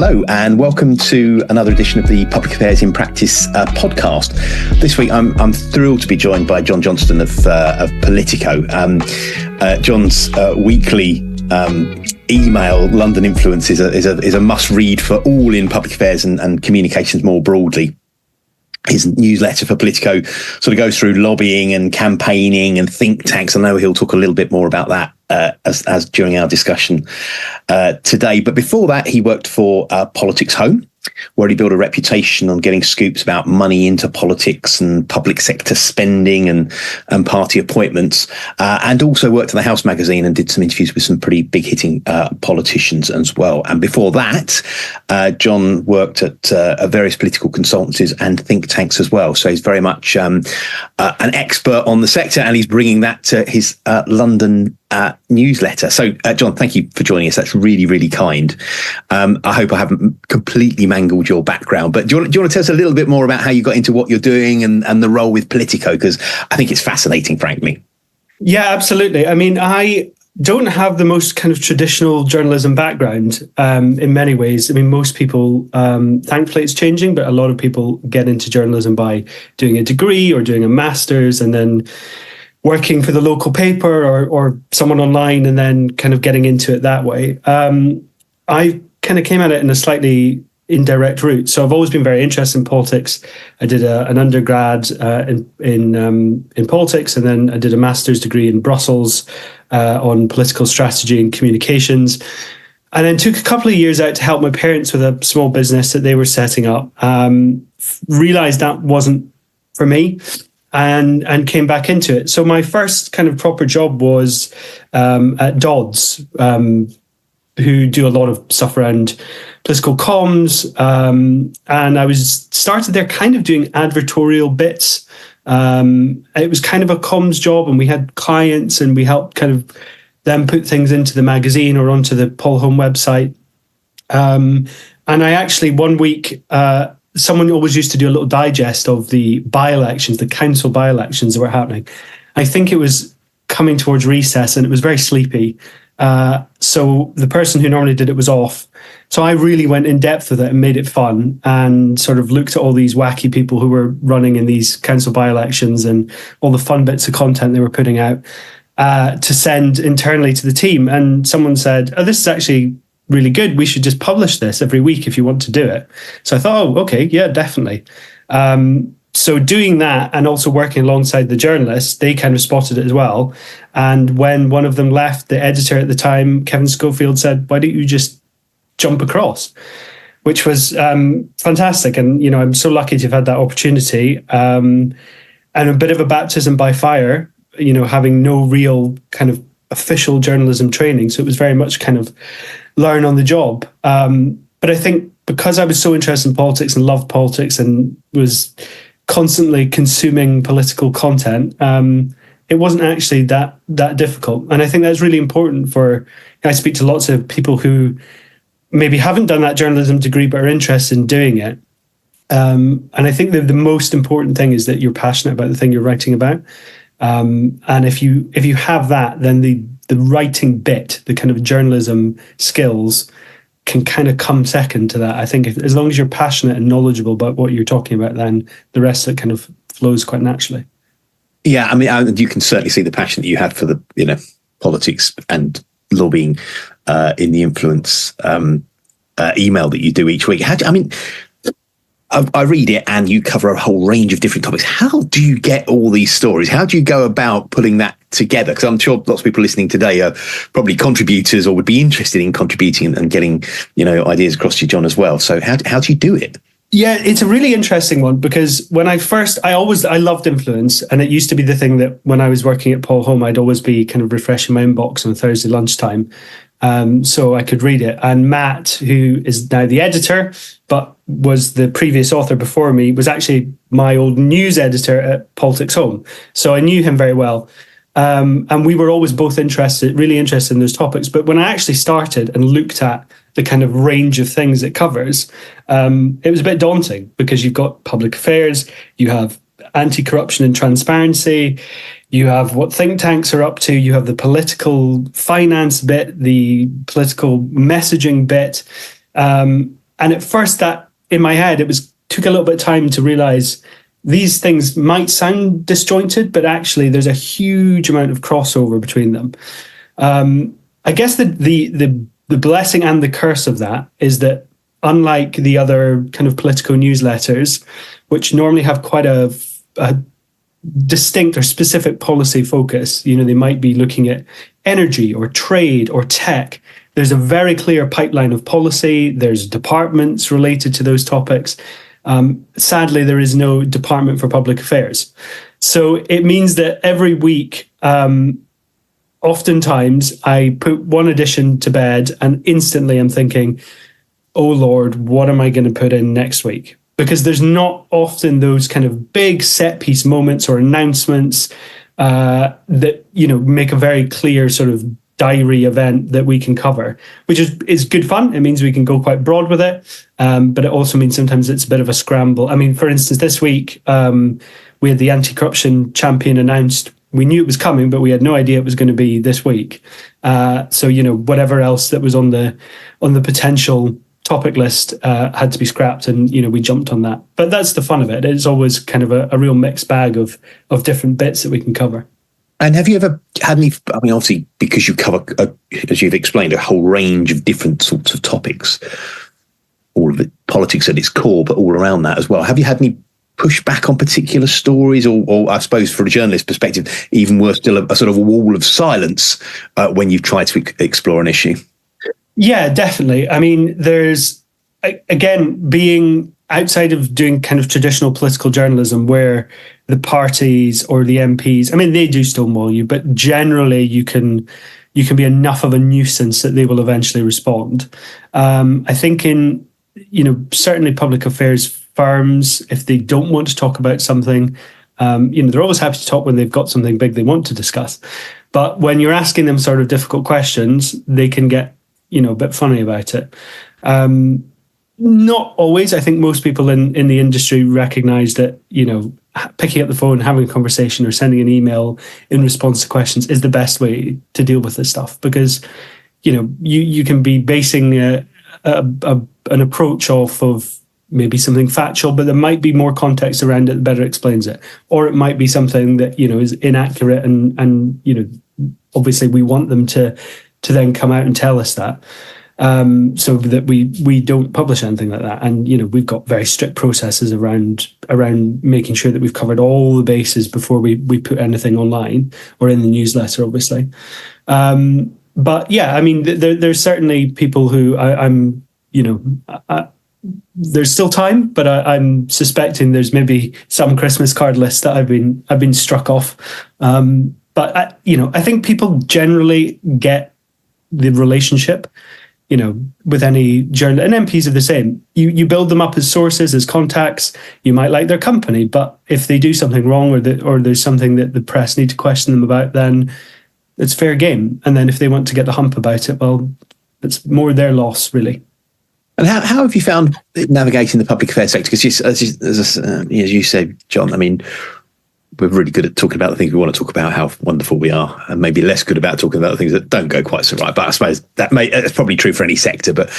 Hello and welcome to another edition of the Public Affairs in Practice podcast. This week I'm thrilled to be joined by Johnston of Politico. John's weekly email, London Influence, is a must read for all in public affairs and communications more broadly. His newsletter for Politico sort of goes through lobbying and campaigning and think tanks. I know he'll talk a little bit more about that as during our discussion today. But before that, he worked for Politics Home, where he built a reputation on getting scoops about money into politics and public sector spending and party appointments, and also worked at the House magazine and did some interviews with some pretty big hitting politicians as well. And before that, John worked at various political consultancies and think tanks as well. So he's very much an expert on the sector, and he's bringing that to his London newsletter. So, John, thank you for joining us. That's really, really kind. I hope I haven't completely mangled your background, but do you want to tell us a little bit more about how you got into what you're doing and the role with Politico? Because I think it's fascinating, frankly. Yeah, absolutely. I mean, I don't have the most kind of traditional journalism background in many ways. I mean, most people, thankfully it's changing, but a lot of people get into journalism by doing a degree or doing a master's and then working for the local paper or someone online and then kind of getting into it that way. I kind of came at it in a slightly indirect route. So I've always been very interested in politics. I did an undergrad in politics, and then I did a master's degree in Brussels on political strategy and communications. And then took a couple of years out to help my parents with a small business that they were setting up. Realized that wasn't for me. And came back into it. So my first kind of proper job was at Dodds, who do a lot of stuff around political comms. And I started there kind of doing advertorial bits. It was kind of a comms job, and we had clients and we helped kind of them put things into the magazine or onto the Paul Home website. And I actually one week, someone always used to do a little digest of the by-elections, the council by-elections that were happening. I think it was coming towards recess and it was very sleepy. So the person who normally did it was off. So I really went in depth with it and made it fun and sort of looked at all these wacky people who were running in these council by-elections and all the fun bits of content they were putting out to send internally to the team. And someone said, oh, this is actually really good. We should just publish this every week if you want to do it. So I thought, oh, okay, yeah, definitely. So doing that and also working alongside the journalists, they kind of spotted it as well. And when one of them left, the editor at the time, Kevin Schofield, said, why don't you just jump across? Which was fantastic. And, you know, I'm so lucky to have had that opportunity. And a bit of a baptism by fire, you know, having no real kind of official journalism training. So it was very much kind of learn on the job. But I think because I was so interested in politics and loved politics and was constantly consuming political content, it wasn't actually that difficult. And I think that's really important I speak to lots of people who maybe haven't done that journalism degree but are interested in doing it. And I think that the most important thing is that you're passionate about the thing you're writing about. And if you have that, then the writing bit, the kind of journalism skills can kind of come second to that. I think as long as you're passionate and knowledgeable about what you're talking about, then the rest of it kind of flows quite naturally. Yeah, I mean, you can certainly see the passion that you had for the, you know, politics and lobbying in the Influence email that you do each week. I read it and you cover a whole range of different topics. How do you get all these stories? How do you go about putting that together? Because I'm sure lots of people listening today are probably contributors or would be interested in contributing and getting, you know, ideas across to you, John, as well. So how do you do it? Yeah, it's a really interesting one because when I loved Influence, and it used to be the thing that when I was working at Paul Home, I'd always be kind of refreshing my inbox on Thursday lunchtime. So I could read it. And Matt, who is now the editor, but was the previous author before me, was actually my old news editor at Politics Home. So I knew him very well. And we were always both really interested in those topics. But when I actually started and looked at the kind of range of things it covers, it was a bit daunting because you've got public affairs, you have anti-corruption and transparency, you have what think tanks are up to, you have the political finance bit, the political messaging bit. And at first, that in my head, took a little bit of time to realize these things might sound disjointed, but actually there's a huge amount of crossover between them. I guess the blessing and the curse of that is that, unlike the other kind of Politico newsletters, which normally have quite a distinct or specific policy focus, they might be looking at energy or trade or tech. There's a very clear pipeline of policy. There's departments related to those topics. Sadly, there is no department for public affairs. So it means that every week, oftentimes I put one edition to bed and instantly I'm thinking, oh Lord, what am I going to put in next week? Because there's not often those kind of big set piece moments or announcements that, make a very clear sort of diary event that we can cover, which is good fun. It means we can go quite broad with it. But it also means sometimes it's a bit of a scramble. I mean, for instance, this week, we had the anti-corruption champion announced. We knew it was coming, but we had no idea it was going to be this week. So, whatever else that was on the potential topic list had to be scrapped, and we jumped on that. But that's the fun of it. It's always kind of a real mixed bag of different bits that we can cover. And have you ever had any, obviously, because you cover, as you've explained, a whole range of different sorts of topics, all of it, politics at its core, but all around that as well. Have you had any pushback on particular stories, or I suppose from a journalist perspective, even worse, still a sort of a wall of silence when you've tried to explore an issue? Yeah, definitely. I mean, there's, again, being outside of doing kind of traditional political journalism where the parties or the MPs, they do stonewall you, but generally you can be enough of a nuisance that they will eventually respond. I think in, certainly public affairs firms, if they don't want to talk about something, they're always happy to talk when they've got something big they want to discuss. But when you're asking them sort of difficult questions, they can get, a bit funny about it. Not always. I think most people in the industry recognize that, picking up the phone, having a conversation or sending an email in response to questions is the best way to deal with this stuff, because, you can be basing an approach off of maybe something factual, but there might be more context around it that better explains it. Or it might be something that, is inaccurate and obviously we want them to then come out and tell us that. So that we don't publish anything like that. And, we've got very strict processes around making sure that we've covered all the bases before we put anything online or in the newsletter, obviously. But yeah, there's certainly people who there's still time, but I'm suspecting there's maybe some Christmas card list that I've been struck off. But I think people generally get the relationship, with any journal, and MPs are the same. You build them up as sources, as contacts. You might like their company, but if they do something wrong or there's something that the press need to question them about, then it's fair game. And then if they want to get the hump about it, well, it's more their loss, really. And how have you found navigating the public affairs sector? Because as you said, John, we're really good at talking about the things we want to talk about, how wonderful we are, and maybe less good about talking about the things that don't go quite so right. But I suppose that's probably true for any sector. But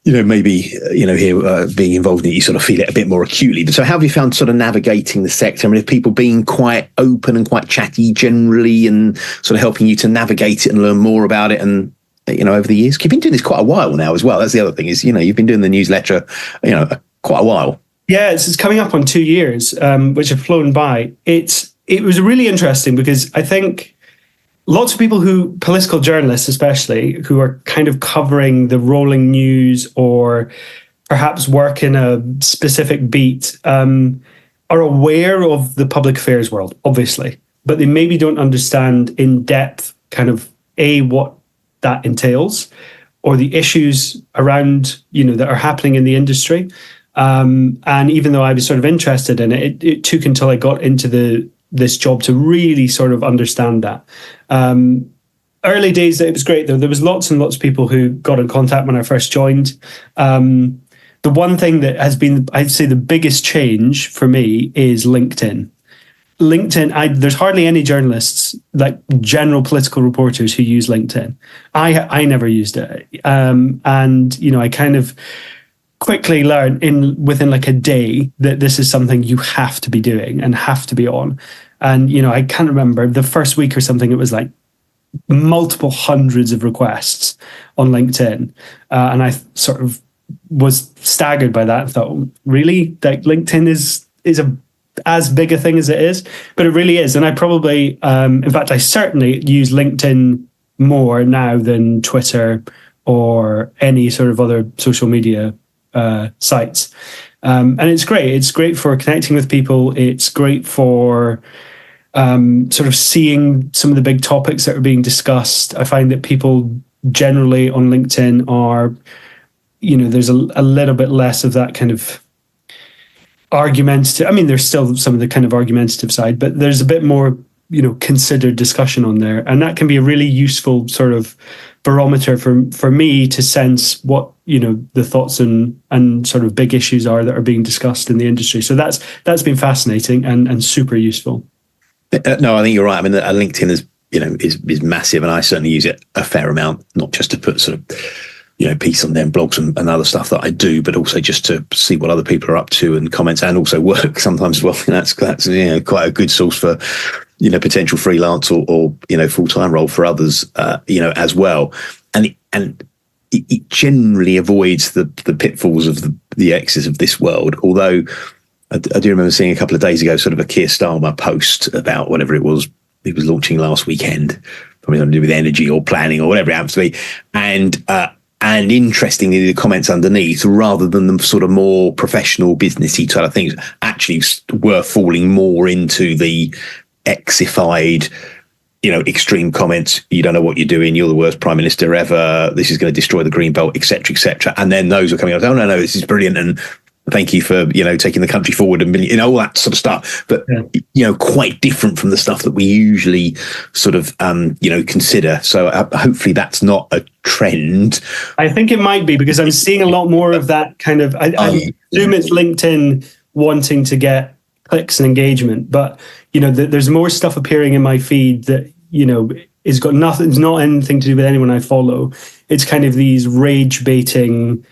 maybe here being involved in it, you sort of feel it a bit more acutely. So how have you found sort of navigating the sector? Have people being quite open and quite chatty generally, and sort of helping you to navigate it and learn more about it? And over the years, you've been doing this quite a while now as well. That's the other thing is you've been doing the newsletter quite a while. Yeah, it's coming up on 2 years, which have flown by. It was really interesting because I think lots of people political journalists especially, who are kind of covering the rolling news or perhaps work in a specific beat, are aware of the public affairs world, obviously, but they maybe don't understand in depth kind of what that entails or the issues around, that are happening in the industry. And even though I was sort of interested in it, it took until I got into this job to really sort of understand that. Early days, it was great though. There was lots and lots of people who got in contact when I first joined. The one thing that has been, I'd say, the biggest change for me is LinkedIn. There's hardly any journalists, like general political reporters, who use LinkedIn. I never used it. And, I kind of quickly learned within like a day that this is something you have to be doing and have to be on. And, I can't remember the first week or something, it was like multiple hundreds of requests on LinkedIn. And I sort of was staggered by that and thought, really? Like LinkedIn is as big a thing as it is, but it really is. And I probably, in fact, I certainly use LinkedIn more now than Twitter or any sort of other social media sites. And it's great. It's great for connecting with people. It's great for sort of seeing some of the big topics that are being discussed. I find that people generally on LinkedIn are, there's a little bit less of that kind of argumentative. I mean, there's still some of the kind of argumentative side, but there's a bit more, considered discussion on there. And that can be a really useful sort of barometer for me to sense what, the thoughts and sort of big issues are that are being discussed in the industry. So that's been fascinating and super useful. No, I think you're right. I mean, LinkedIn is massive, and I certainly use it a fair amount, not just to put sort of, piece on them blogs and other stuff that I do, but also just to see what other people are up to and comments, and also work sometimes as well. That's quite a good source for, potential freelance or full-time role for others, as well. And it generally avoids the pitfalls of the X's of this world, although I do remember seeing a couple of days ago sort of a Keir Starmer post about whatever it was he was launching last weekend, probably something to do with energy or planning or whatever it happens to be. And interestingly, the comments underneath, rather than the sort of more professional businessy type of things, actually were falling more into the Xified, extreme comments. You don't know what you're doing. You're the worst prime minister ever. This is going to destroy the green belt, etc., etc. And then those are coming out. Oh no, this is brilliant, and thank you for taking the country forward, and all that sort of stuff. But quite different from the stuff that we usually sort of consider. So hopefully that's not a trend. I think it might be, because I'm seeing a lot more of that kind of. I assume it's LinkedIn wanting to get clicks and engagement, but there's more stuff appearing in my feed that is got nothing. It's not anything to do with anyone I follow. It's kind of these rage baiting.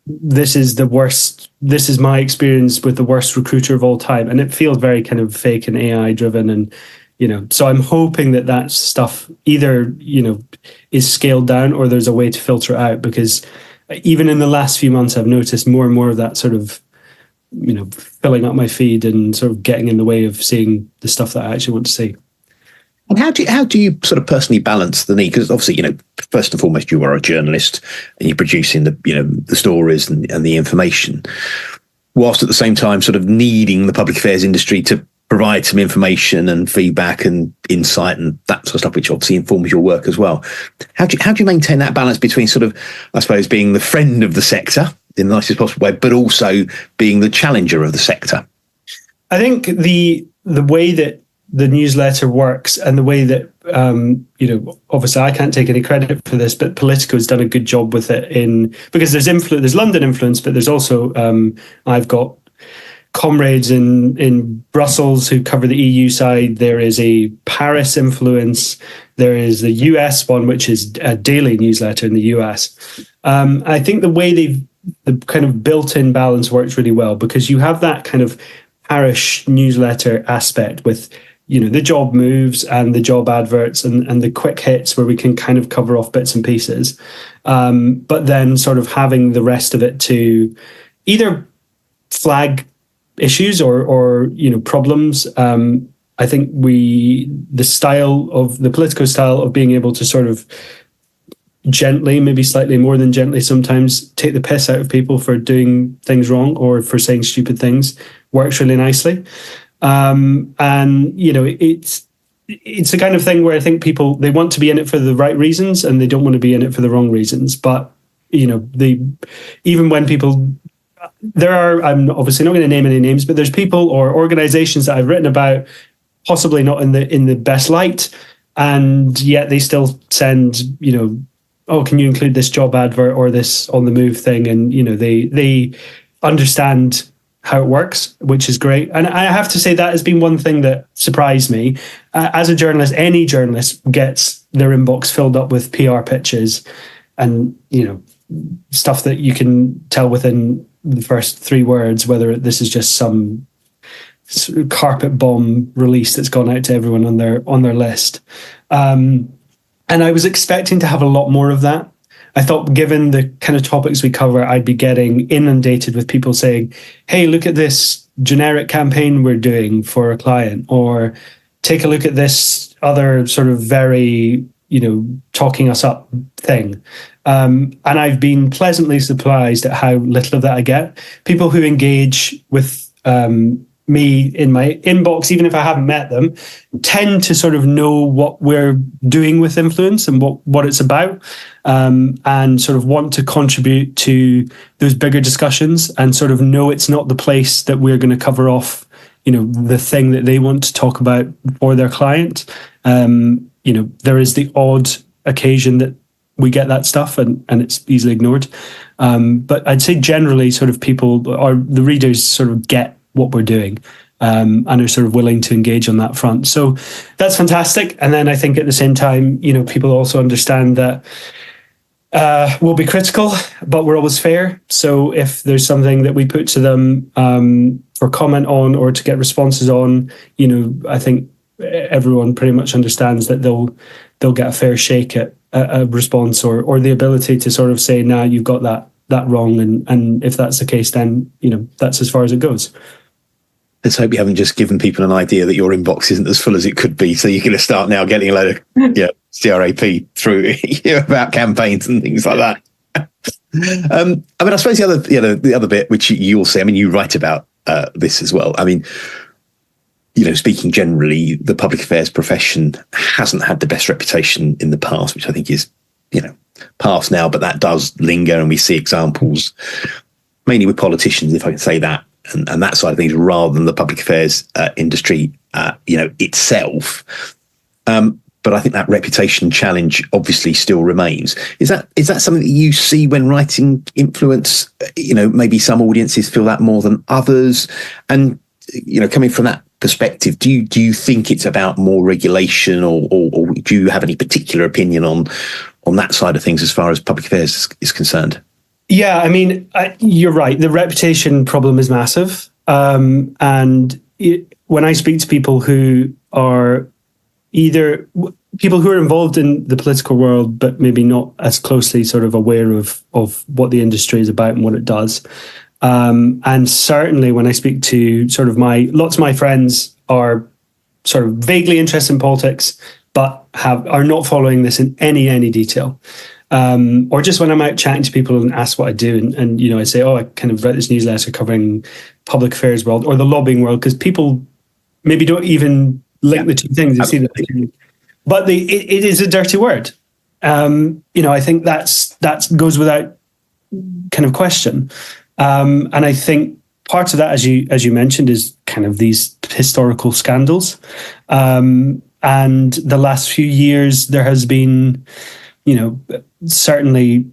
This is the worst. This is my experience with the worst recruiter of all time, and it feels very kind of fake and AI driven. And so I'm hoping that stuff either is scaled down or there's a way to filter it out, because even in the last few months I've noticed more and more of that sort of filling up my feed and sort of getting in the way of seeing the stuff that I actually want to see. And how do you sort of personally balance the need? Because obviously, first and foremost, you are a journalist and you're producing the stories and the information, whilst at the same time sort of needing the public affairs industry to provide some information and feedback and insight and that sort of stuff, which obviously informs your work as well. How do you maintain that balance between sort of, I suppose, being the friend of the sector in the nicest possible way, but also being the challenger of the sector? I think the way that the newsletter works and the way that, obviously I can't take any credit for this, but Politico has done a good job with it because there's London influence, but there's also, I've got comrades in Brussels who cover the EU side. There is a Paris influence. There is the US one, which is a daily newsletter in the US. I think the way the kind of built-in balance works really well, because you have that kind of parish newsletter aspect with the job moves and the job adverts and the quick hits where we can kind of cover off bits and pieces. But then sort of having the rest of it to either flag issues or problems. I think the style of the Politico style of being able to sort of gently, maybe slightly more than gently sometimes, take the piss out of people for doing things wrong or for saying stupid things works really nicely. And it's the kind of thing where I think people, they want to be in it for the right reasons and they don't want to be in it for the wrong reasons. But even when people, I'm obviously not going to name any names, but there's people or organizations that I've written about, possibly not in the best light, and yet they still send, oh, can you include this job advert or this on the move thing? And they understand how it works, which is great. And I have to say that has been one thing that surprised me. As a journalist, any journalist gets their inbox filled up with PR pitches, and stuff that you can tell within the first 3 words whether this is just some carpet bomb release that's gone out to everyone on their list. And I was expecting to have a lot more of that. I thought, given the kind of topics we cover, I'd be getting inundated with people saying, hey, look at this generic campaign we're doing for a client, or take a look at this other sort of very, talking us up thing. And I've been pleasantly surprised at how little of that I get. People who engage with me in my inbox, even if I haven't met them, tend to sort of know what we're doing with influence and what it's about, and sort of want to contribute to those bigger discussions, and sort of know it's not the place that we're going to cover off, the thing that they want to talk about for their client. There is the odd occasion that we get that stuff and it's easily ignored. But I'd say generally sort of people, or the readers, sort of get what we're doing, and are sort of willing to engage on that front. So that's fantastic. And then I think at the same time, people also understand that we'll be critical, but we're always fair. So if there's something that we put to them for comment on or to get responses on, I think everyone pretty much understands that they'll get a fair shake at a response, or the ability to sort of say, nah, you've got that wrong. And if that's the case, then, that's as far as it goes. Let's hope you haven't just given people an idea that your inbox isn't as full as it could be. So you're going to start now getting a load of CRAP through about campaigns and things like that. I suppose the other bit, which you'll see, you write about this as well. Speaking generally, the public affairs profession hasn't had the best reputation in the past, which I think is, past now, but that does linger, and we see examples mainly with politicians, if I can say that, and that side of things, rather than the public affairs industry, itself. But I think that reputation challenge obviously still remains. Is that something that you see when writing influence? Maybe some audiences feel that more than others, and coming from that perspective, do you think it's about more regulation, or do you have any particular opinion on that side of things as far as public affairs is concerned? Yeah, you're right. The reputation problem is massive. When I speak to people who are either people who are involved in the political world, but maybe not as closely sort of aware of what the industry is about and what it does. And certainly when I speak to sort of lots of my friends are sort of vaguely interested in politics, but are not following this in any detail. Or just when I'm out chatting to people and ask what I do, and I say, I kind of read this newsletter covering public affairs world or the lobbying world, because people maybe don't even link the two things. They see that, but it is a dirty word. I think that goes without kind of question. And I think part of that, as you mentioned, is kind of these historical scandals. And the last few years, there has been, certainly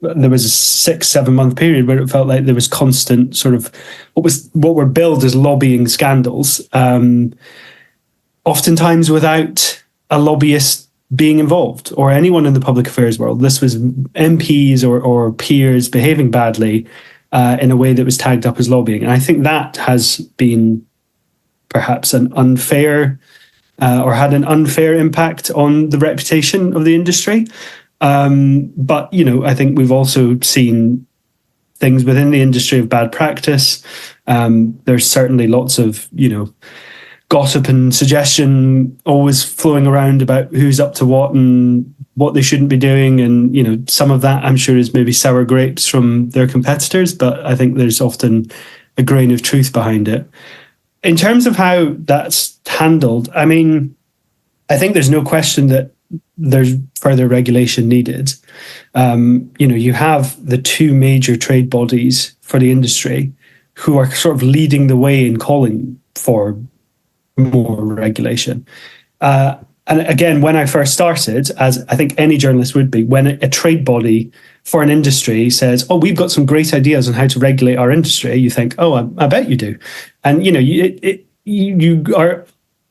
there was a 6-7 month period where it felt like there was constant sort of what were billed as lobbying scandals, oftentimes without a lobbyist being involved or anyone in the public affairs world. This was MPs or peers behaving badly in a way that was tagged up as lobbying. And I think that has been perhaps an unfair or had an unfair impact on the reputation of the industry. But, I think we've also seen things within the industry of bad practice. There's certainly lots of, gossip and suggestion always flowing around about who's up to what and what they shouldn't be doing. And, some of that I'm sure is maybe sour grapes from their competitors, but I think there's often a grain of truth behind it. In terms of how that's handled, I think there's no question that there's further regulation needed. You have the two major trade bodies for the industry who are sort of leading the way in calling for more regulation. And again, when I first started, as I think any journalist would be, when a trade body for an industry says, we've got some great ideas on how to regulate our industry, you think, I bet you do. And, you are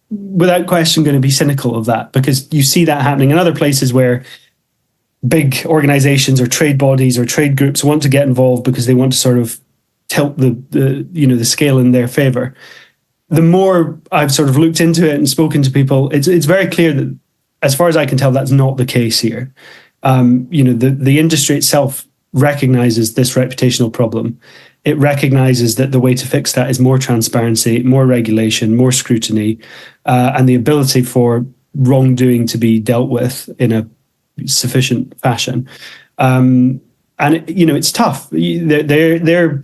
without question going to be cynical of that, because you see that happening in other places where big organizations or trade bodies or trade groups want to get involved because they want to sort of tilt the scale in their favor. The more I've sort of looked into it and spoken to people, it's very clear that, as far as I can tell, that's not the case here. The industry itself recognizes this reputational problem. It recognizes that the way to fix that is more transparency, more regulation, more scrutiny, and the ability for wrongdoing to be dealt with in a sufficient fashion. It's tough. They're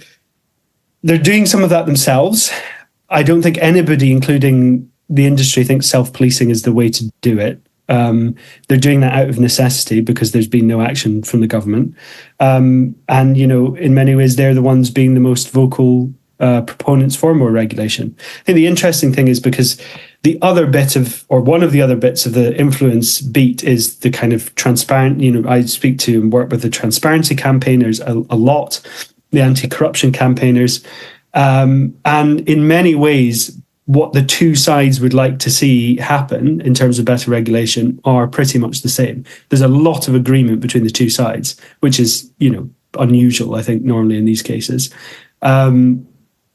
doing some of that themselves. I don't think anybody, including the industry, thinks self-policing is the way to do it. They're doing that out of necessity because there's been no action from the government. In many ways, they're the ones being the most vocal proponents for more regulation. I think the interesting thing is because one of the other bits of the influence beat is the kind of transparent, I speak to and work with the transparency campaigners a lot, the anti-corruption campaigners. And in many ways, what the two sides would like to see happen in terms of better regulation are pretty much the same. There's a lot of agreement between the two sides, which is, unusual, I think, normally in these cases.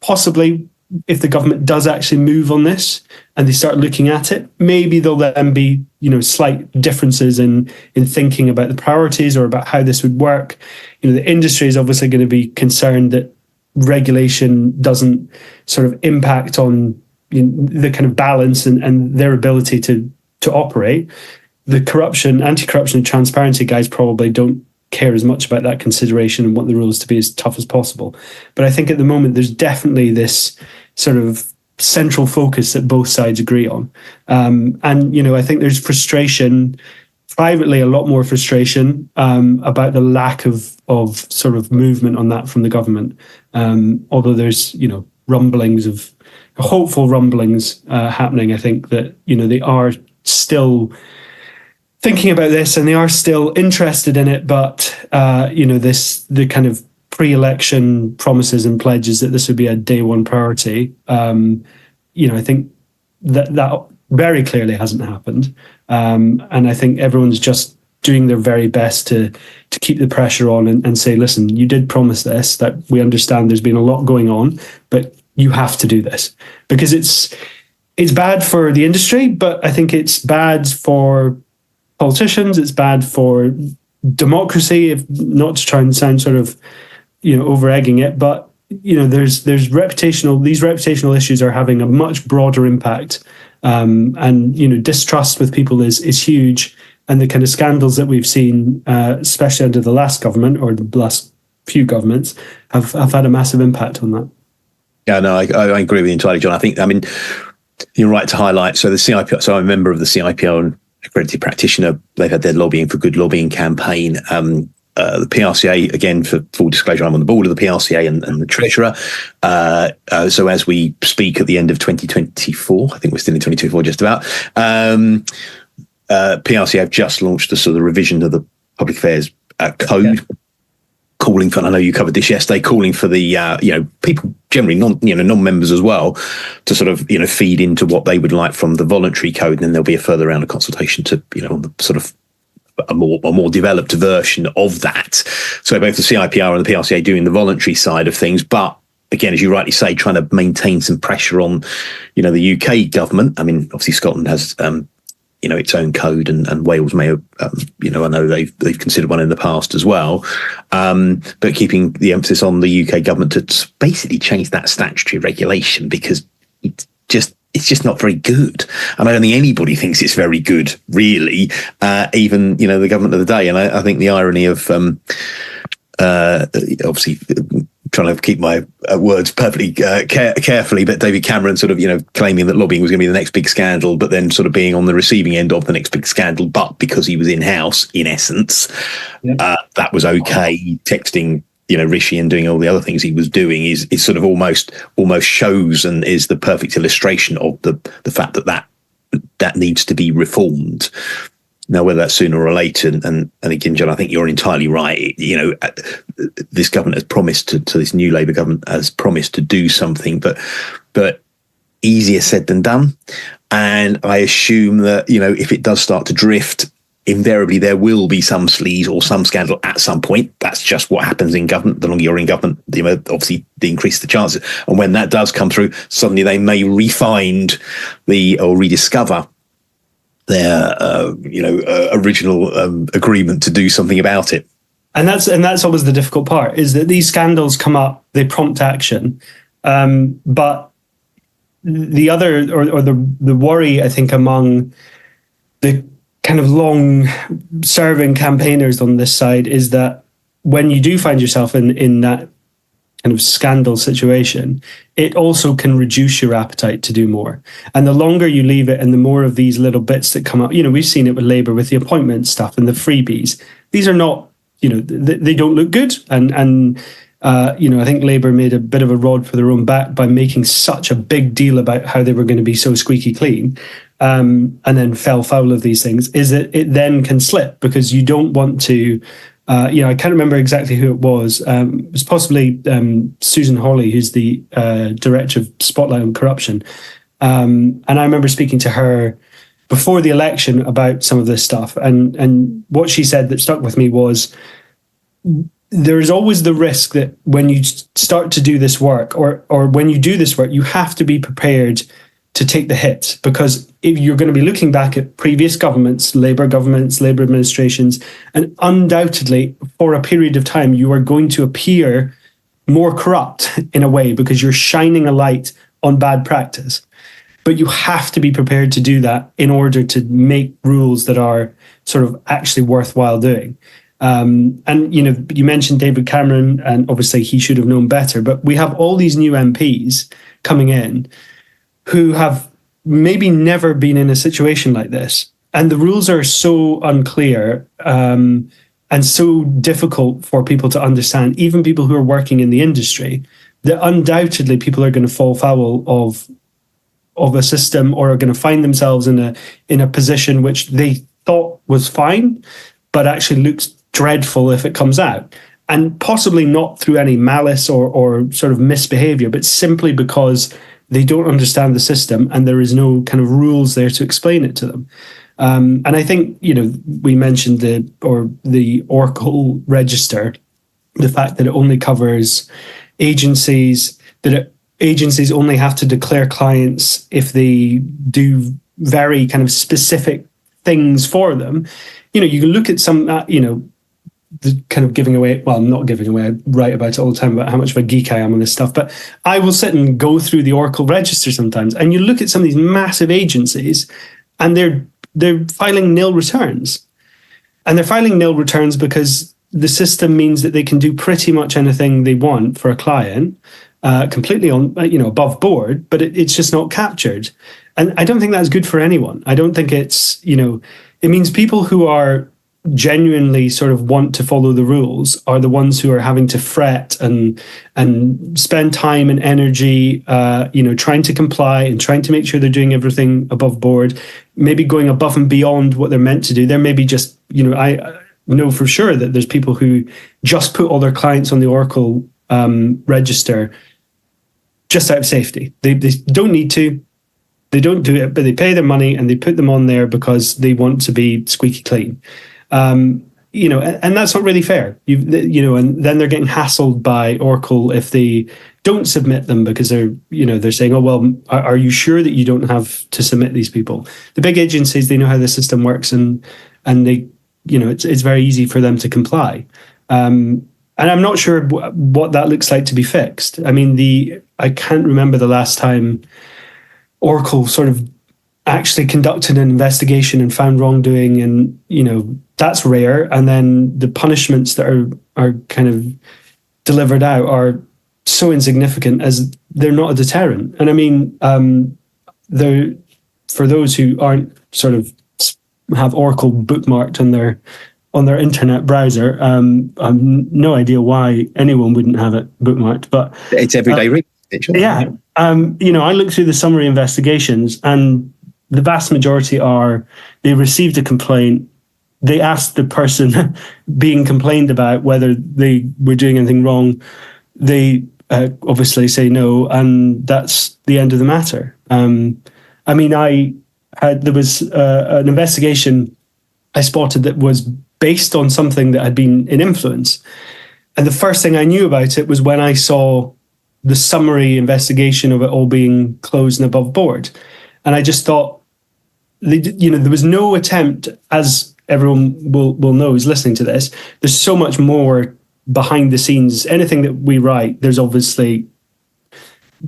Possibly, if the government does actually move on this and they start looking at it, maybe there'll then be, slight differences in thinking about the priorities or about how this would work. The industry is obviously going to be concerned that regulation doesn't sort of impact on the kind of balance and their ability to operate. The anti-corruption and transparency guys probably don't care as much about that consideration and want the rules to be as tough as possible. But I think at the moment, there's definitely this sort of central focus that both sides agree on. I think there's frustration, privately, a lot more frustration about the lack of sort of movement on that from the government. Although there's, hopeful rumblings happening. I think that, they are still thinking about this and they are still interested in it. But, the kind of pre-election promises and pledges that this would be a day one priority, I think that very clearly hasn't happened. And I think everyone's just doing their very best to keep the pressure on and say, listen, you did promise this, that we understand there's been a lot going on, but you have to do this because it's bad for the industry, but I think it's bad for politicians. It's bad for democracy, if not to try and sound sort of, over egging it, but there's these reputational issues are having a much broader impact. And distrust with people is huge. And the kind of scandals that we've seen, especially under the last government or the last few governments, have had a massive impact on that. Yeah, no, I agree with you entirely, John. I think, you're right to highlight. So the CIPO, I'm a member of the CIPO and accredited practitioner. They've had their Lobbying for Good lobbying campaign. The PRCA, again, for full disclosure, I'm on the board of the PRCA and the treasurer. So as we speak at the end of 2024, I think we're still in 2024 just about, PRCA have just launched a sort of revision of the public affairs code, calling for, and I know you covered this yesterday, calling for the, people generally non-members as well to sort of, feed into what they would like from the voluntary code. And then there'll be a further round of consultation to, on the sort of a more developed version of that. So both the CIPR and the PRCA doing the voluntary side of things, but again, as you rightly say, trying to maintain some pressure on, the UK government. I mean, obviously Scotland has, its own code, and Wales may have, I know they've considered one in the past as well. But keeping the emphasis on the UK government to basically change that statutory regulation because it's just not very good. And I don't think anybody thinks it's very good, really, even, the government of the day. And I think the irony of, obviously, trying to keep my words perfectly carefully, but David Cameron sort of, claiming that lobbying was going to be the next big scandal, but then sort of being on the receiving end of the next big scandal, but because he was in-house, in essence, that was okay. Texting, Rishi and doing all the other things he was doing is sort of almost shows and is the perfect illustration of the fact that needs to be reformed. Now, whether that's sooner or later, and again, John, I think you're entirely right. This government has promised to this new Labour government has promised to do something, but easier said than done. And I assume that, if it does start to drift, invariably there will be some sleaze or some scandal at some point. That's just what happens in government. The longer you're in government, obviously the increase the chances. And when that does come through, suddenly they may or rediscover their original agreement to do something about it. And that's always the difficult part, is that these scandals come up, they prompt action, but the other or the worry, I think, among the kind of long-serving campaigners on this side is that when you do find yourself in that kind of scandal situation, it also can reduce your appetite to do more. And the longer you leave it and the more of these little bits that come up, we've seen it with Labour with the appointment stuff and the freebies. These are not, they don't look good. And I think Labour made a bit of a rod for their own back by making such a big deal about how they were going to be so squeaky clean, and then fell foul of these things, is that it then can slip because you don't want to, I can't remember exactly who it was. It was possibly Susan Hawley, who's the director of Spotlight on Corruption. And I remember speaking to her before the election about some of this stuff. And what she said that stuck with me was, there is always the risk that when you start to do this work, or when you do this work, you have to be prepared to take the hit, because if you're going to be looking back at previous governments, Labour administrations, and undoubtedly for a period of time, you are going to appear more corrupt in a way because you're shining a light on bad practice. But you have to be prepared to do that in order to make rules that are sort of actually worthwhile doing. And you mentioned David Cameron, and obviously he should have known better, but we have all these new MPs coming in who have maybe never been in a situation like this, and the rules are so unclear and so difficult for people to understand, even people who are working in the industry, that undoubtedly people are going to fall foul of a system, or are going to find themselves in a position which they thought was fine, but actually looks dreadful if it comes out. And possibly not through any malice or sort of misbehavior, but simply because they don't understand the system and there is no kind of rules there to explain it to them. And I think, we mentioned the Oracle register, the fact that it only covers agencies, agencies only have to declare clients if they do very kind of specific things for them. You can look at some, the kind of giving away, well, not giving away, I write about it all the time about how much of a geek I am on this stuff, but I will sit and go through the Oracle register sometimes, and you look at some of these massive agencies and they're filing nil returns. And they're filing nil returns because the system means that they can do pretty much anything they want for a client, completely on, above board, but it's just not captured. And I don't think that's good for anyone. I don't think it's, it means people who are genuinely sort of want to follow the rules are the ones who are having to fret and spend time and energy, trying to comply and trying to make sure they're doing everything above board, maybe going above and beyond what they're meant to do. There may be just, I know for sure that there's people who just put all their clients on the Oracle register just out of safety. They don't need to. They don't do it, but they pay their money and they put them on there because they want to be squeaky clean. And that's not really fair. And then they're getting hassled by Oracle if they don't submit them because they're saying, oh, well, are you sure that you don't have to submit these people? The big agencies, they know how the system works, and they, it's very easy for them to comply. And I'm not sure what that looks like to be fixed. I mean, I can't remember the last time Oracle sort of actually conducted an investigation and found wrongdoing, and that's rare. And then the punishments that are kind of delivered out are so insignificant as they're not a deterrent. And I mean, for those who aren't sort of have Oracle bookmarked on their internet browser, I've no idea why anyone wouldn't have it bookmarked, but it's everyday reading. Yeah. I look through the summary investigations, and the vast majority are, they received a complaint, they asked the person being complained about whether they were doing anything wrong. They obviously say no, and that's the end of the matter. There was an investigation I spotted that was based on something that had been in influence. And the first thing I knew about it was when I saw the summary investigation of it all being closed and above board. And I just thought, there was no attempt, as everyone will know who's listening to this, there's so much more behind the scenes. Anything that we write, there's obviously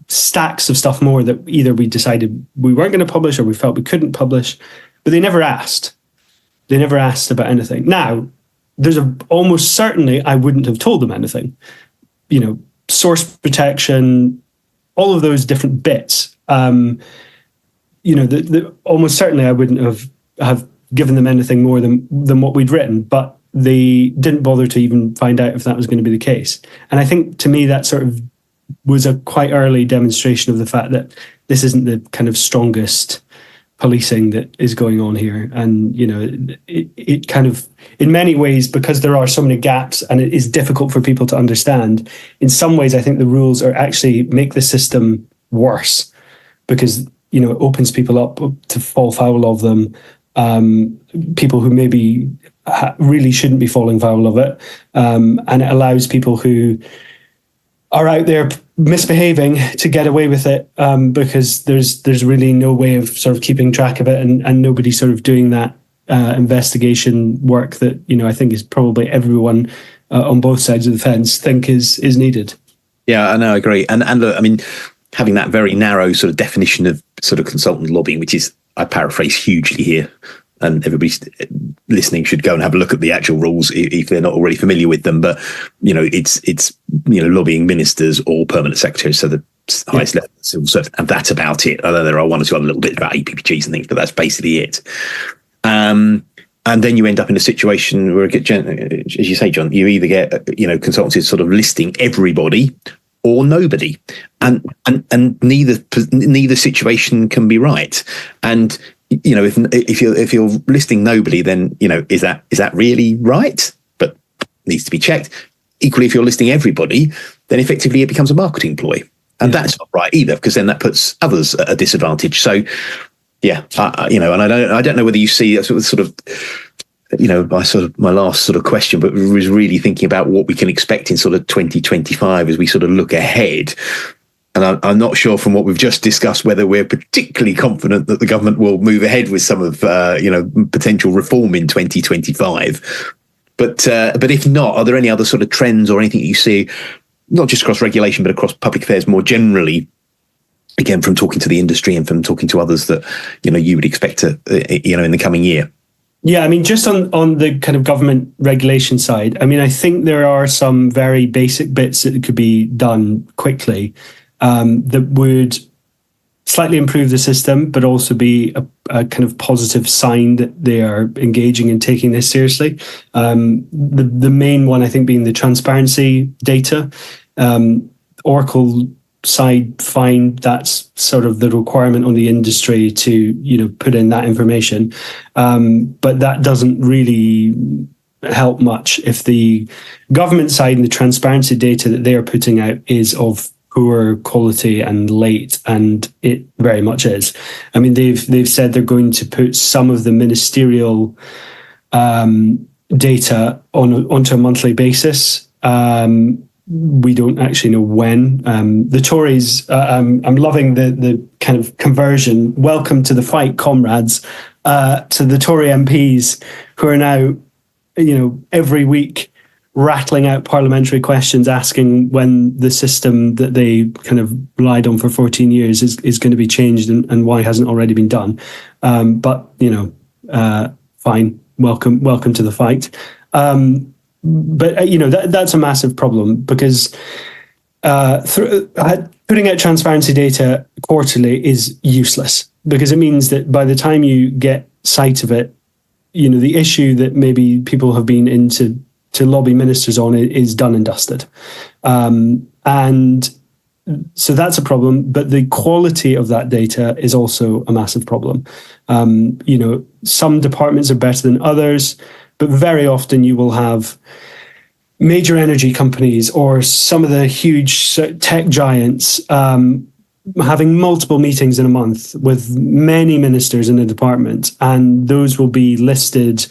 stacks of stuff more that either we decided we weren't going to publish or we felt we couldn't publish, but they never asked. They never asked about anything. Now, there's almost certainly I wouldn't have told them anything. Source protection, all of those different bits. Almost certainly I wouldn't have given them anything more than what we'd written, but they didn't bother to even find out if that was going to be the case. And I think to me that sort of was a quite early demonstration of the fact that this isn't the kind of strongest policing that is going on here. And, it kind of, in many ways, because there are so many gaps and it is difficult for people to understand, in some ways, I think the rules are actually make the system worse because, it opens people up to fall foul of them. People who maybe really shouldn't be falling foul of it. And it allows people who are out there misbehaving to get away with it because there's really no way of sort of keeping track of it and nobody sort of doing that investigation work that, I think is probably everyone on both sides of the fence think is needed. Yeah, I know, I agree. And look, I mean, having that very narrow sort of definition of sort of consultant lobbying, which is, I paraphrase hugely here, and everybody listening should go and have a look at the actual rules if they're not already familiar with them. But, it's lobbying ministers or permanent secretaries, so the highest level of civil service, and that's about it. Although there are one or two other little bits about APPGs and things, but that's basically it. And then you end up in a situation where, as you say, John, you either get, consultancies sort of listing everybody or nobody, and neither situation can be right. And if you're listing nobody, then is that really right? But needs to be checked. Equally, if you're listing everybody, then effectively it becomes a marketing ploy, and that's not right either, because then that puts others at a disadvantage. So, yeah, and I don't know whether you see that sort of. My last sort of question, but was really thinking about what we can expect in sort of 2025 as we sort of look ahead. And I'm not sure from what we've just discussed whether we're particularly confident that the government will move ahead with some of potential reform in 2025. But if not, are there any other sort of trends or anything you see, not just across regulation but across public affairs more generally? Again, from talking to the industry and from talking to others that you would expect to in the coming year. Yeah, I mean, just on the kind of government regulation side, I mean, I think there are some very basic bits that could be done quickly that would slightly improve the system, but also be a kind of positive sign that they are engaging and taking this seriously. The main one, I think, being the transparency data. Oracle side, fine, that's sort of the requirement on the industry to put in that information, but that doesn't really help much if the government side and the transparency data that they are putting out is of poor quality and late, and it very much is. I mean, they've said they're going to put some of the ministerial data onto a monthly basis. We don't actually know when. The Tories, I'm loving the kind of conversion. Welcome to the fight, comrades, to the Tory MPs who are now, every week rattling out parliamentary questions asking when the system that they kind of relied on for 14 years is going to be changed and why it hasn't already been done. But, fine. Welcome to the fight. But that's a massive problem because putting out transparency data quarterly is useless, because it means that by the time you get sight of it, the issue that maybe people have been into to lobby ministers on is done and dusted, and so that's a problem. But the quality of that data is also a massive problem. Some departments are better than others, but very often you will have major energy companies or some of the huge tech giants having multiple meetings in a month with many ministers in a department, and those will be listed.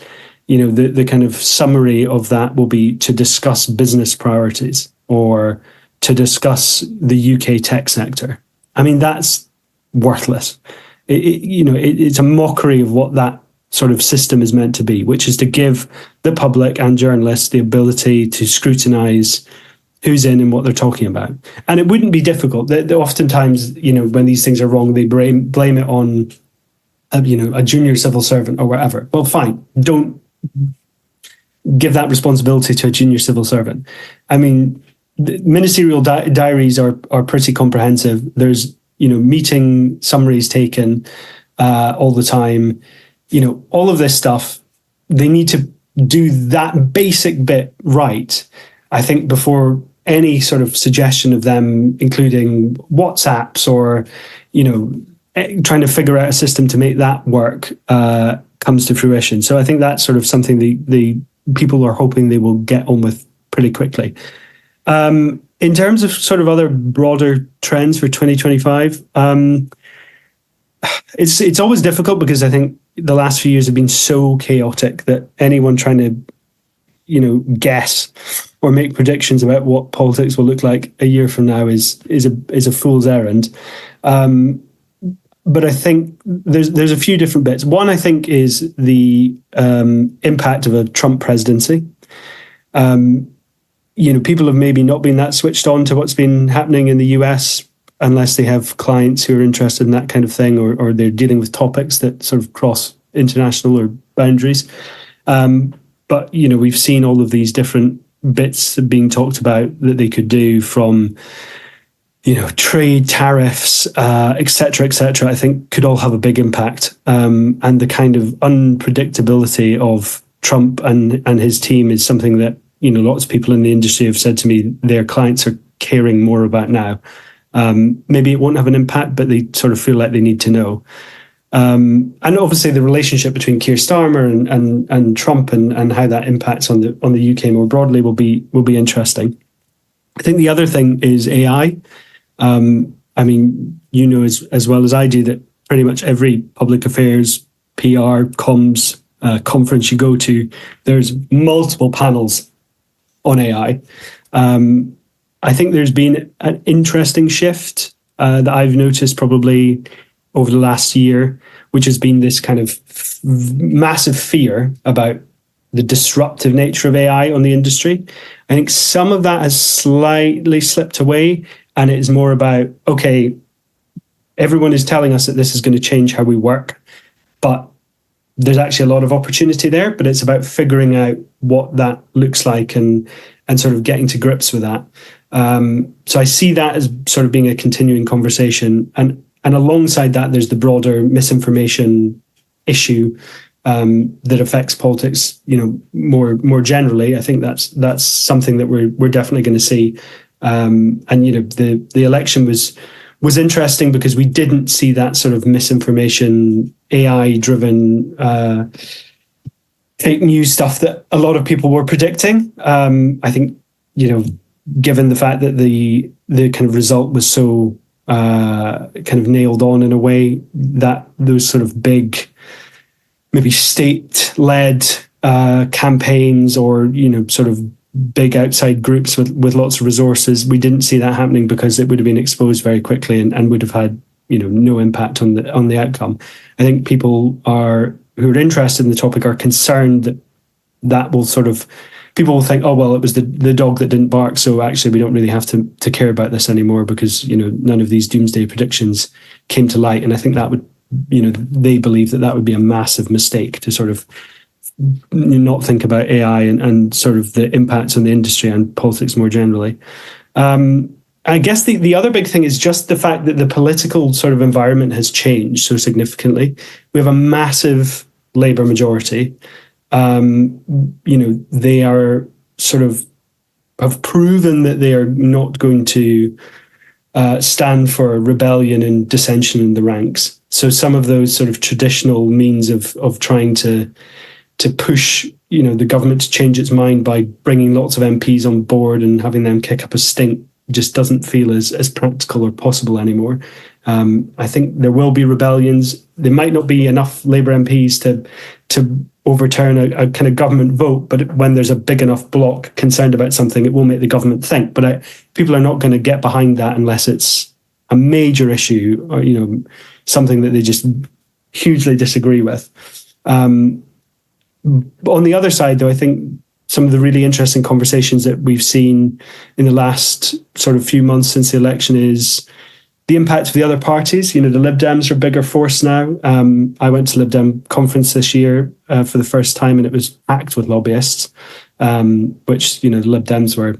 The kind of summary of that will be to discuss business priorities or to discuss the UK tech sector. I mean, that's worthless. It's a mockery of what that sort of system is meant to be, which is to give the public and journalists the ability to scrutinize who's in and what they're talking about. And it wouldn't be difficult. Oftentimes, when these things are wrong, they blame it on, a junior civil servant or whatever. Well, fine. Don't give that responsibility to a junior civil servant. I mean, the ministerial diaries are pretty comprehensive. There's, meeting summaries taken all the time. All of this stuff, they need to do that basic bit right, I think, before any sort of suggestion of them including WhatsApps or, trying to figure out a system to make that work comes to fruition. So I think that's sort of something the people are hoping they will get on with pretty quickly. In terms of sort of other broader trends for 2025, it's always difficult because I think the last few years have been so chaotic that anyone trying to, guess or make predictions about what politics will look like a year from now is a fool's errand. But I think there's a few different bits. One, I think, is the impact of a Trump presidency. People have maybe not been that switched on to what's been happening in the US unless they have clients who are interested in that kind of thing, or they're dealing with topics that sort of cross international or boundaries. But, we've seen all of these different bits being talked about that they could do, from, trade, tariffs, et cetera, I think could all have a big impact. And the kind of unpredictability of Trump and his team is something that, lots of people in the industry have said to me their clients are caring more about now. Maybe it won't have an impact, but they sort of feel like they need to know. And obviously the relationship between Keir Starmer and Trump and how that impacts on the UK more broadly will be interesting. I think the other thing is AI. I mean, as well as I do that pretty much every public affairs, PR, comms conference you go to, there's multiple panels on AI. I think there's been an interesting shift that I've noticed probably over the last year, which has been this kind of massive fear about the disruptive nature of AI on the industry. I think some of that has slightly slipped away, and it is more about, okay, everyone is telling us that this is going to change how we work, but there's actually a lot of opportunity there, but it's about figuring out what that looks like and sort of getting to grips with that. So I see that as sort of being a continuing conversation. And alongside that, there's the broader misinformation issue that affects politics, more generally. I think that's something that we're definitely going to see. And the election was interesting because we didn't see that sort of misinformation, AI-driven fake news stuff that a lot of people were predicting. I think given the fact that the kind of result was so kind of nailed on in a way, that those sort of big, maybe state-led campaigns or sort of big outside groups with lots of resources, we didn't see that happening because it would have been exposed very quickly and would have had no impact on the outcome. I think people who are interested in the topic are concerned that will sort of, people will think, oh, well, it was the dog that didn't bark, so actually we don't really have to care about this anymore because, none of these doomsday predictions came to light. And I think that would, they believe that would be a massive mistake to sort of not think about AI and sort of the impacts on the industry and politics more generally. I guess the other big thing is just the fact that the political sort of environment has changed so significantly. We have a massive Labour majority. They are sort of have proven that they are not going to stand for rebellion and dissension in the ranks. So some of those sort of traditional means of trying to push, the government to change its mind by bringing lots of MPs on board and having them kick up a stink just doesn't feel as practical or possible anymore. I think there will be rebellions. There might not be enough Labour MPs to overturn a kind of government vote, but when there's a big enough bloc concerned about something, it will make the government think. But people are not going to get behind that unless it's a major issue, or something that they just hugely disagree with. On the other side, though, I think some of the really interesting conversations that we've seen in the last sort of few months since the election is the impact of the other parties. The Lib Dems are a bigger force now. I went to Lib Dem conference this year for the first time, and it was packed with lobbyists, which, the Lib Dems were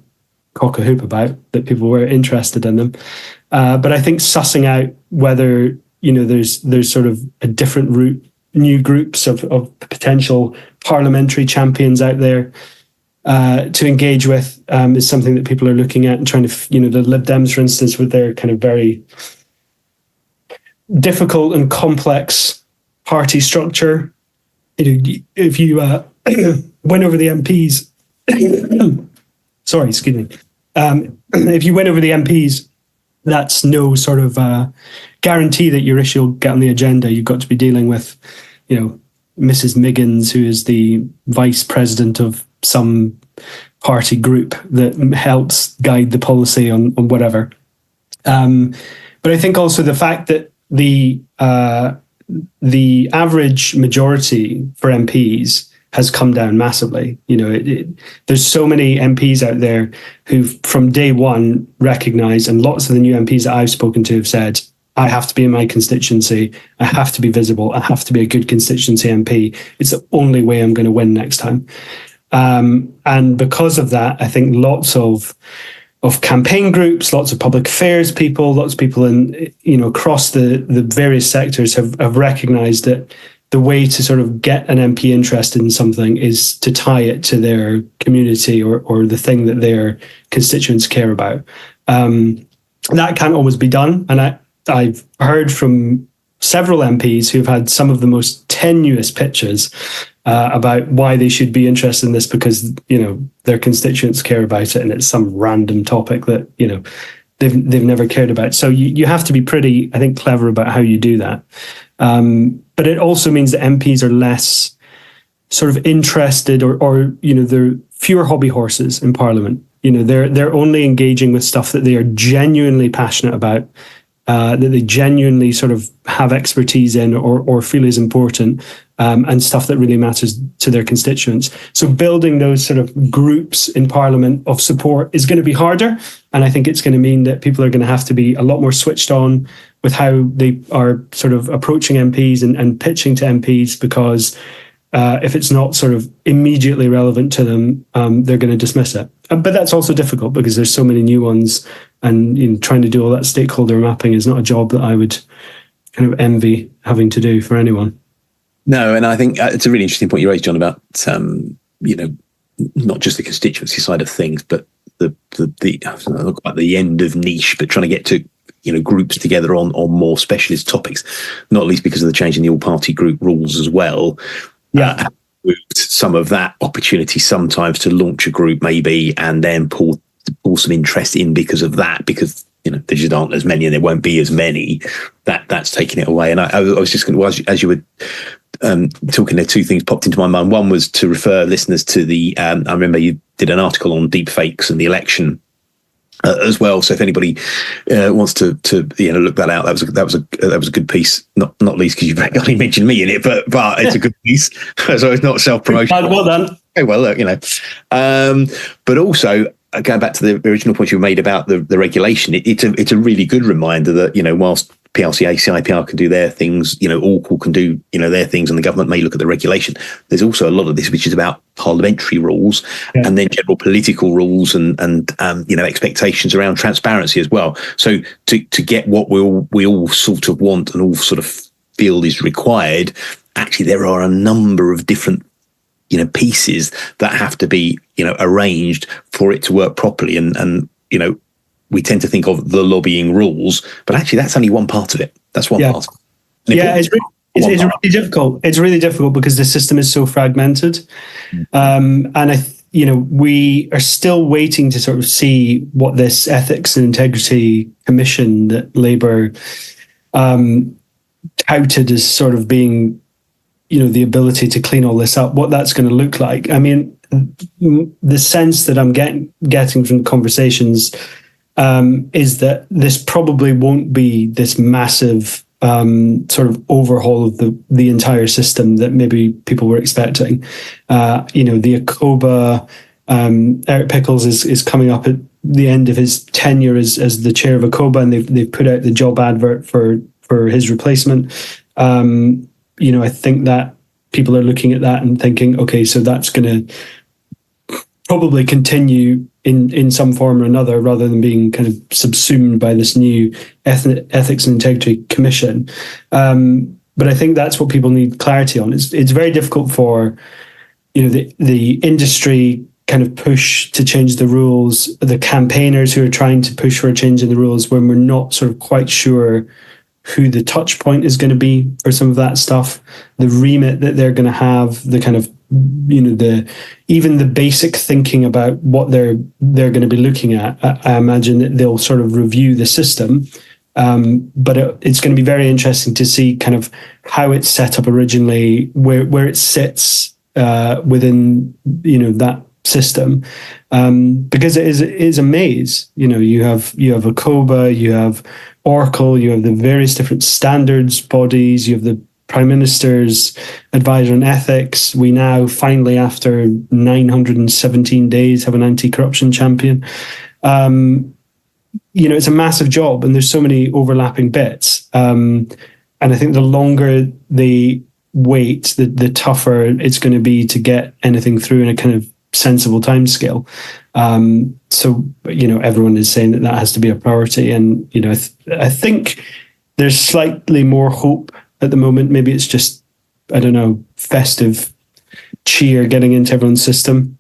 cock a hoop about, that people were interested in them. But I think sussing out whether, there's sort of a different route, new groups of potential parliamentary champions out there to engage with is something that people are looking at and trying to, the Lib Dems, for instance, with their kind of very difficult and complex party structure. If you win over the MPs, sorry, excuse me. If you win over the MPs, that's no sort of guarantee that your issue will get on the agenda. You've got to be dealing with, Mrs. Miggins, who is the vice president of some party group that helps guide the policy on whatever. But I think also the fact that the average majority for MPs has come down massively. There's so many MPs out there who from day one recognise, and lots of the new MPs that I've spoken to have said, I have to be in my constituency, I have to be visible, I have to be a good constituency MP. It's the only way I'm going to win next time. And because of that, I think lots of campaign groups, lots of public affairs people, lots of people in, across the various sectors have recognised that the way to sort of get an MP interested in something is to tie it to their community or the thing that their constituents care about. That can't always be done. And I've heard from several MPs who've had some of the most tenuous pitches about why they should be interested in this because, their constituents care about it and it's some random topic that, they've never cared about. So you have to be pretty, I think, clever about how you do that. But it also means that MPs are less sort of interested or there are fewer hobby horses in Parliament. They're only engaging with stuff that they are genuinely passionate about, that they genuinely sort of have expertise in or feel is important, and stuff that really matters to their constituents. So building those sort of groups in Parliament of support is going to be harder. And I think it's going to mean that people are going to have to be a lot more switched on with how they are sort of approaching MPs and pitching to MPs, because if it's not sort of immediately relevant to them, they're going to dismiss it. But that's also difficult because there's so many new ones, and trying to do all that stakeholder mapping is not a job that I would kind of envy having to do for anyone. No, and I think it's a really interesting point you raised, John, about not just the constituency side of things, but the end of niche, but trying to get to groups together on more specialist topics, not least because of the change in the all-party group rules as well. Yeah, some of that opportunity sometimes to launch a group maybe and then pull some interest in because of that, because there just aren't as many and there won't be as many. That's taking it away. And I was just going to, as you were talking there, two things popped into my mind. One was to refer listeners to I remember you did an article on deep fakes and the election as well. So if anybody wants to look that out, that was a good piece. Not least because you've only mentioned me in it, but it's a good piece. So it's not self-promotion. Well done. Okay, well, look, but also going back to the original point you made about the regulation, it's a really good reminder that whilst PRCA, CIPR can do their things, Orcal can do their things, and the government may look at the regulation. There's also a lot of this which is about parliamentary rules, and then general political rules and expectations around transparency as well. So to get what we all sort of want and all sort of feel is required, actually there are a number of different pieces that have to be arranged for it to work properly, and we tend to think of the lobbying rules, but actually that's only one part of it. That's one part. It's really difficult. It's really difficult because the system is so fragmented. And we are still waiting to sort of see what this Ethics and Integrity Commission that Labour touted as sort of being, the ability to clean all this up, what that's going to look like. I mean, the sense that I'm getting from conversations is that this probably won't be this massive sort of overhaul of the entire system that maybe people were expecting. The ACOBA, Eric Pickles is coming up at the end of his tenure as the chair of ACOBA, and they've put out the job advert for his replacement. I think that people are looking at that and thinking, okay, so that's going to probably continue in some form or another, rather than being kind of subsumed by this new Ethics and Integrity Commission. But I think that's what people need clarity on. It's very difficult for the industry kind of push to change the rules, the campaigners who are trying to push for a change in the rules, when we're not sort of quite sure who the touch point is going to be for some of that stuff, the remit that they're going to have, the kind of even the basic thinking about what they're going to be looking at. I imagine that they'll sort of review the system, but it's going to be very interesting to see kind of how it's set up originally, where it sits within that system, because it is a maze. You have ACOBA, you have Oracle, you have the various different standards bodies, you have the Prime Minister's advisor on ethics. We now finally, after 917 days, have an anti-corruption champion. It's a massive job, and there's so many overlapping bits. And I think the longer they wait, the tougher it's going to be to get anything through in a kind of sensible timescale. So everyone is saying that has to be a priority, and I think there's slightly more hope at the moment. Maybe it's just, I don't know, festive cheer getting into everyone's system,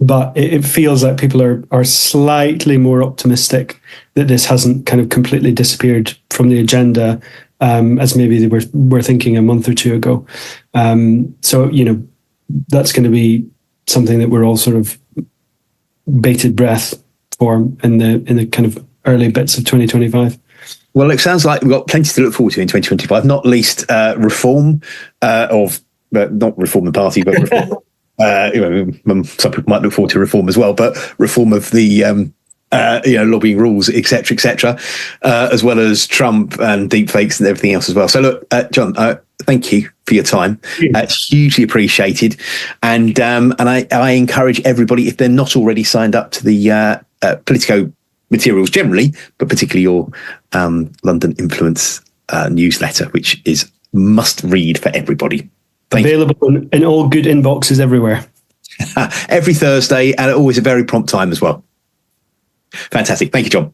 but it feels like people are slightly more optimistic that this hasn't kind of completely disappeared from the agenda, as maybe they were thinking a month or two ago. So that's going to be something that we're all sort of bated breath for in the kind of early bits of 2025. Well, it sounds like we've got plenty to look forward to in 2025, not least reform not reform the party, but reform. Some people might look forward to reform as well, but reform of the lobbying rules, etc., as well as Trump and deepfakes and everything else as well. So look, John, thank you for your time. It's hugely appreciated, and I encourage everybody, if they're not already signed up to the Politico materials generally, but particularly your London Influence newsletter, which is must read for everybody. Available in all good inboxes everywhere. Every Thursday, and always a very prompt time as well. Fantastic. Thank you, John.